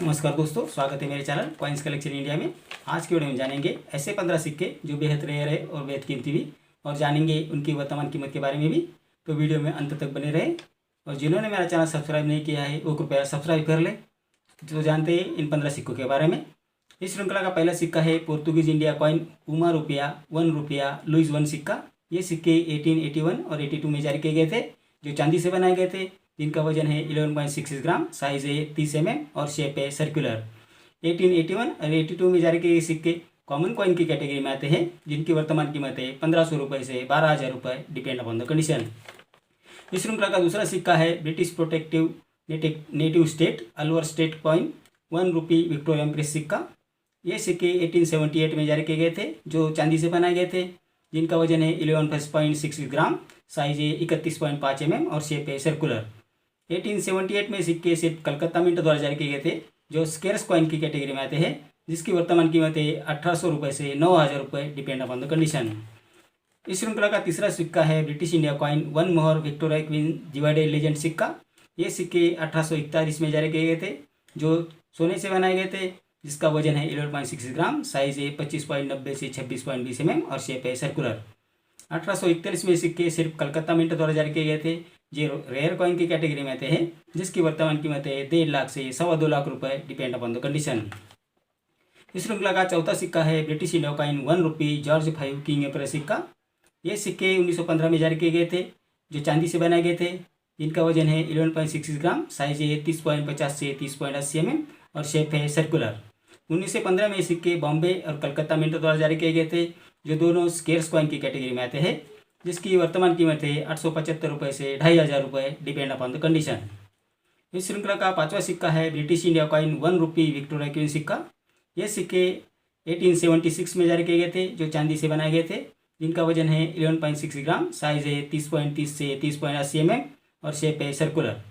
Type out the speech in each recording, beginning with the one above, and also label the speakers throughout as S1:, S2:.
S1: नमस्कार दोस्तों, स्वागत है मेरे चैनल कॉइन्स कलेक्शन इंडिया में। आज की वीडियो में जानेंगे ऐसे 15 सिक्के जो बेहद रेयर है और बेहद कीमती भी, और जानेंगे उनकी वर्तमान कीमत के बारे में भी। तो वीडियो में अंत तक बने रहे, और जिन्होंने मेरा चैनल सब्सक्राइब नहीं किया है वो कृपया सब्सक्राइब कर ले। तो जानते हैं इन 15 सिक्कों के बारे में। इस श्रृंखला का पहला सिक्का है पोर्तुगीज इंडिया कॉइन उमा रुपया 1 रुपया लुइस 1 सिक्का। ये सिक्के 1881 और 82 में जारी किए गए थे, जो चांदी से बनाए गए थे, जिनका वजन है 11.66 ग्राम, साइज है 30 mm और शेप है सर्कुलर। 1881 और 82 में जारी किए गए सिक्के कॉमन कॉइन की कैटेगरी में आते हैं, जिनकी वर्तमान कीमत है 1500 रुपये से 12,000 रुपये, डिपेंड अपॉन द कंडीशन। इस श्रृंखला का दूसरा सिक्का है British protective native state Alwar state coin 1 रुपी विक्टोरिया प्रेस सिक्का। ये सिक्के 1878 में जारी किए गए थे, जो चांदी से बनाए गए थे, जिनका वजन है 11.6 ग्राम, साइज है 31.5 mm और शेप है सर्कुलर। 1878 में सिक्के सिर्फ कलकत्ता मिंट द्वारा जारी किए गए थे, जो स्केर्स कॉइन की कैटेगरी में आते हैं, जिसकी वर्तमान कीमत है 1800 रुपये से 9000 रुपये, डिपेंड अपॉन द कंडीशन। इस श्रृंखला का तीसरा सिक्का है ब्रिटिश इंडिया कॉइन 1 मोहर विक्टोरिया क्वीन डिवाइडेड लेजेंड सिक्का। ये सिक्के 1841 में जारी किए गए थे, जो सोने से बनाए गए थे, जिसका वजन है 11.6 ग्राम, साइज है 25.90 से 26.20 mm और शेप है सर्कुलर। 1841 में सिक्के सिर्फ कलकत्ता मिंट द्वारा जारी किए गए थे, जो रेयर कॉइन की कैटेगरी में आते हैं, जिसकी वर्तमान कीमत है 1.5 लाख से 2.25 लाख रुपये, डिपेंड अपॉन द कंडीशन। इस श्रृंखला का चौथा सिक्का है ब्रिटिश इंडिया कॉइन 1 रुपी जॉर्ज 5 किंग एम्परर सिक्का। ये सिक्के 1915 में जारी किए गए थे, जो चांदी से बनाए गए थे, जिनका वजन है 11.66 ग्राम, साइज है 30.50 से 30.80 mm और शेप है सर्कुलर। 1915 में सिक्के बॉम्बे और कलकत्ता मिंट द्वारा जारी किए गए थे, जो दोनों स्केर्स कॉइन की कैटेगरी में आते हैं, जिसकी वर्तमान कीमत है 875 रुपये से 2500 रुपये, डिपेंड अपॉन द कंडीशन। इस श्रृंखला का पांचवा सिक्का है ब्रिटिश इंडिया कॉइन 1 रुपी विक्टोरिया क्वीन सिक्का। यह सिक्के 1876 में जारी किए गए थे, जो चांदी से बनाए गए थे, जिनका वजन है 11.6 ग्राम, साइज है 30.30 से 30.80 mm और शेप है सर्कुलर।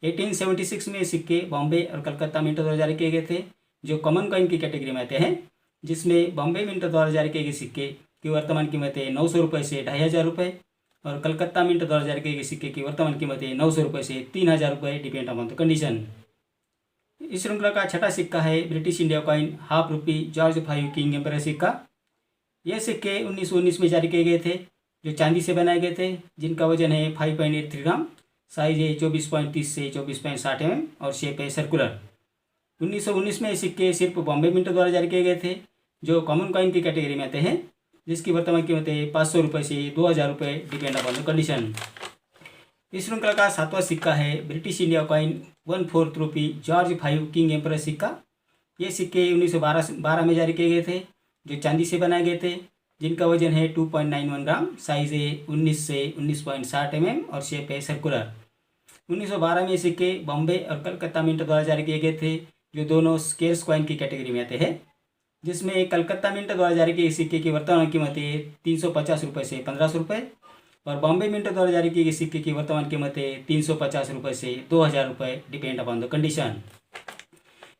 S1: 1876 में सिक्के बॉम्बे और कलकत्ता मिंट द्वारा जारी किए गए थे, जो कॉमन कॉइन की कैटेगरी में आते हैं, जिसमें बॉम्बे मिंट द्वारा जारी किए गए सिक्के की वर्तमान कीमत है 900 रुपये से 2500 रुपये, और कलकत्ता मिंट द्वारा जारी किए गए सिक्के की वर्तमान कीमत है 900 रुपये से 3000 रुपये, डिपेंड अपॉन द कंडीशन। इस श्रृंखला का छठा सिक्का है ब्रिटिश इंडिया कॉइन हाफ रुपी जॉर्ज 5 किंग एम्परर सिक्का। यह सिक्के 1919 में जारी किए गए थे, जो चांदी से बनाए गए थे, जिनका वजन है 5.83 ग्राम, साइज है 24.30 से 24.60 mm और शेप है सर्कुलर। 1919 में सिक्के सिर्फ बॉम्बे मिंट द्वारा जारी किए गए थे, जो कॉमन कॉइन की कैटेगरी में आते हैं, जिसकी वर्तमान कीमत है 500 रुपये से 2000 रुपये, डिपेंड अपॉन द कंडीशन। इस श्रृंखला का सातवां सिक्का है ब्रिटिश इंडिया कॉइन 1/4 रुपी जॉर्ज 5 किंग एम्परर सिक्का। ये सिक्के 1912 में जारी किए गए थे, जो चांदी से बनाए गए थे, जिनका वजन है 2.91 ग्राम, साइज है 19 से 19.60 mm और शेप है सर्कुलर। 1912 में सिक्के बॉम्बे और कलकत्ता मिंट द्वारा जारी किए गए थे, जो दोनों स्केर्स कॉइन की कैटेगरी में आते हैं, जिसमें कलकत्ता मिंट द्वारा जारी किए सिक्के की वर्तमान कीमत है 350 रुपये से 1500 रुपये, और बॉम्बे मिंट द्वारा जारी किए गए सिक्के की वर्तमान कीमत है 350 रुपये से 2000 रुपये, डिपेंड अपॉन द कंडीशन।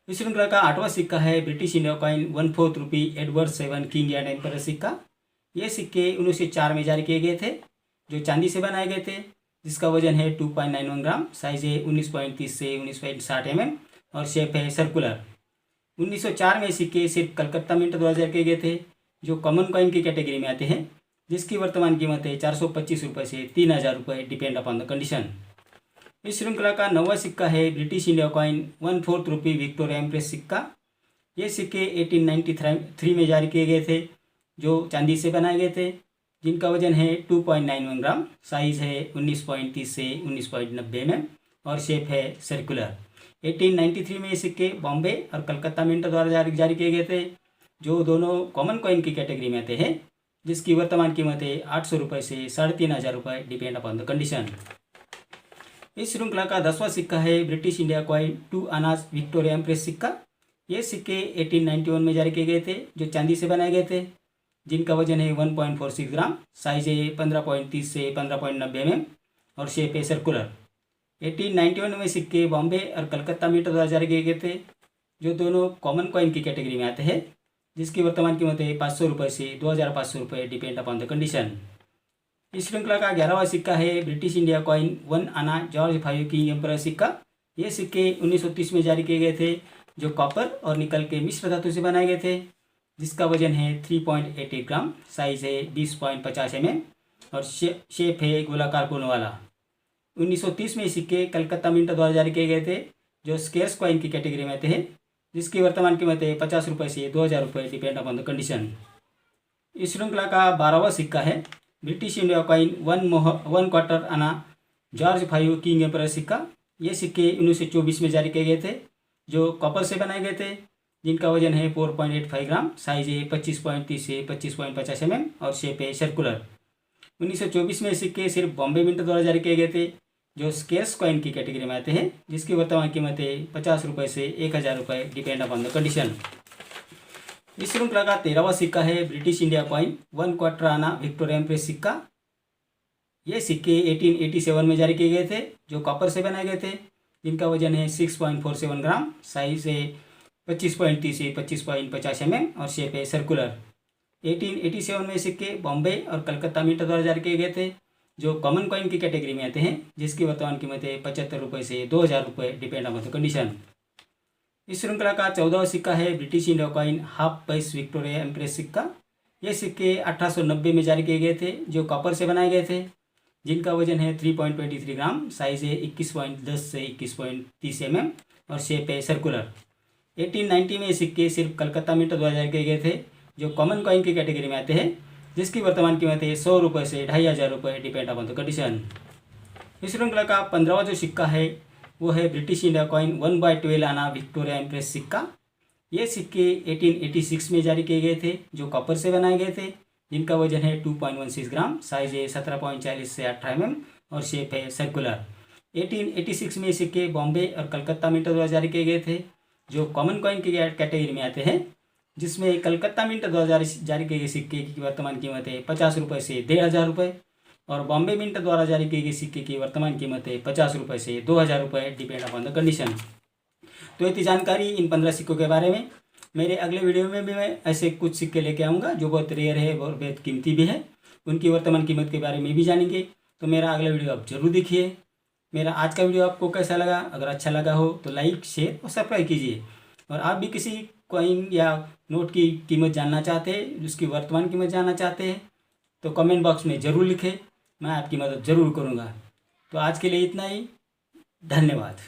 S1: इस श्रृंखला का आठवां सिक्का है British India coin 1/4 rupee Edward 7 king and emperor सिक्का। ये सिक्के 1904 में जारी किए गए थे, जो चांदी से बनाए गए थे, जिसका वजन है 2.91 ग्राम, साइज है 19.30 से 19.60 mm और शेप है सर्कुलर। 1904 में सिक्के सिर्फ कलकत्ता मिंट द्वारा जारी किए गए थे, जो कॉमन कॉइन की कैटेगरी में आते हैं, जिसकी वर्तमान कीमत है 425 रुपये से 3000 रुपये, डिपेंड अपॉन द कंडीशन। इस श्रृंखला का नौवां सिक्का है ब्रिटिश इंडिया कॉइन 1/4 रुपी विक्टोरिया एम्प्रेस सिक्का। ये सिक्के 1893 में जारी किए गए थे, जो चांदी से बनाए गए थे, जिनका वजन है 2.91 ग्राम, साइज है 19.30 से 19.90 mm और शेप है सर्कुलर। 1893 में ये सिक्के बॉम्बे और कलकत्ता मिंट द्वारा जारी किए गए थे, जो दोनों कॉमन कॉइन की कैटेगरी में आते हैं, जिसकी वर्तमान कीमत है 800 रुपये से 3500 रुपये, डिपेंड अपॉन द कंडीशन। इस श्रृंखला का 10वां सिक्का है ब्रिटिश इंडिया कॉइन 2 आनाज विक्टोरिया एम्प्रेस सिक्का। ये सिक्के 1891 में जारी किए गए थे, जो चांदी से बनाए गए थे, जिनका वजन है 1.46 ग्राम, साइज है 15.30 से 15.90 mm और शेप है सर्कुलर। 1891 में सिक्के बॉम्बे और कलकत्ता मिंट द्वारा जारी किए गए थे, जो दोनों कॉमन कॉइन की कैटेगरी में आते हैं, जिसकी वर्तमान कीमत है 500 रुपये से 2500 रुपये, डिपेंड अपॉन द कंडीशन। इस श्रृंखला का 11वां सिक्का है ब्रिटिश इंडिया कॉइन 1 आना जॉर्ज 5 किंग एम्परर सिक्का। ये सिक्के 1930 में जारी किए गए थे, जो कॉपर और निकल के मिश्र धातु से बनाए गए थे, जिसका वजन है 3.88 ग्राम, साइज है 20.50 mm और शेप है गोलाकार कोण वाला। 1930 में सिक्के कलकत्ता मिंट द्वारा जारी किए गए थे, जो स्केर्स कॉइन की कैटेगरी में आते हैं, जिसकी वर्तमान कीमत है 50 रुपये से 2000 रुपये, डिपेंड अपॉन द कंडीशन। इस श्रृंखला का 12वां सिक्का है ब्रिटिश इंडिया कॉइन 1/4 आना जॉर्ज 5 किंग एम्परर सिक्का। ये सिक्के 1924 में जारी किए गए थे, जो कॉपर से बनाए गए थे, जिनका वजन है 4.85 ग्राम, साइज है 25.30 से 25.50 mm और शेप है सर्कुलर। 1924 में सिक्के सिर्फ बॉम्बे मिंट द्वारा जारी किए गए थे, जो स्केर्स कॉइन की कैटेगरी में आते हैं, जिसकी वर्तमान कीमत है 50 रुपये से 1000 रुपये, डिपेंड अपॉन द कंडीशन। इस श्रृंखला का 13वां सिक्का है ब्रिटिश इंडिया कॉइन 1/4 आना विक्टोरिया एम्प्रेस सिक्का। ये सिक्के 1887 में जारी किए गए थे, जो कॉपर से बनाए गए थे, जिनका वजन है 6.47 ग्राम, साइज है 25.30 से 25.50 mm और शेप है सर्कुलर। 1887 में सिक्के बॉम्बे और कलकत्ता मिंट द्वारा जारी किए गए थे, जो कॉमन कॉइन की कैटेगरी में आते हैं, जिसकी वर्तमान कीमत है 75 रुपये से 2000 रुपये, डिपेंड अपॉन द कंडीशन। इस श्रृंखला का 14वां सिक्का है ब्रिटिश इंडिया कॉइन हाफ पैस विक्टोरिया एम्प्रेस सिक्का। ये सिक्के 1890 में जारी किए गए थे, जो कॉपर से बनाए गए थे, जिनका वजन है 3.23 ग्राम, साइज है 21.10 से 21.30 mm और शेप है सर्कुलर। 1890 में सिक्के सिर्फ कलकत्ता मिंट द्वारा जारी किए गए थे, जो कॉमन कॉइन की कैटेगरी में आते हैं, जिसकी वर्तमान कीमत है 100 रुपये से 2500 रुपये, डिपेंड अपॉन द कंडीशन। इस श्रृंखला का 15वां जो सिक्का है वो है ब्रिटिश इंडिया कॉइन 1/12 आना विक्टोरिया एम्प्रेस सिक्का। ये सिक्के 1886 में जारी किए गए थे, जो कॉपर से बनाए गए थे, जिनका वजन है 2.16 ग्राम, साइज है 17.40 से 18 mm और शेप है सर्कुलर। 1886 में सिक्के बॉम्बे और कलकत्ता मिंट द्वारा जारी किए गए थे, जो कॉमन कॉइन की कैटेगरी में आते हैं, जिसमें कलकत्ता मिंट द्वारा जारी किए गए सिक्के की वर्तमान कीमत है 50 रुपये से 1500 रुपये और बॉम्बे मिंट द्वारा जारी किए गए सिक्के की वर्तमान कीमत है 50 रुपये से 2000 रुपये, डिपेंड अपॉन द कंडीशन। तो इतनी जानकारी इन 15 सिक्कों के बारे में। मेरे अगले वीडियो में भी मैं ऐसे कुछ सिक्के लेके आऊँगा जो बहुत रेयर है और बेहद कीमती भी है, उनकी वर्तमान कीमत के बारे में भी जानेंगे। तो मेरा अगला वीडियो आप जरूर देखिए। मेरा आज का वीडियो आपको कैसा लगा? अगर अच्छा लगा हो तो लाइक, शेयर और सब्सक्राइब कीजिए। और आप भी किसी कॉइन या नोट की कीमत जानना चाहते हैं, उसकी वर्तमान कीमत जानना चाहते हैं, तो कमेंट बॉक्स में ज़रूर लिखें, मैं आपकी मदद ज़रूर करूँगा। तो आज के लिए इतना ही, धन्यवाद।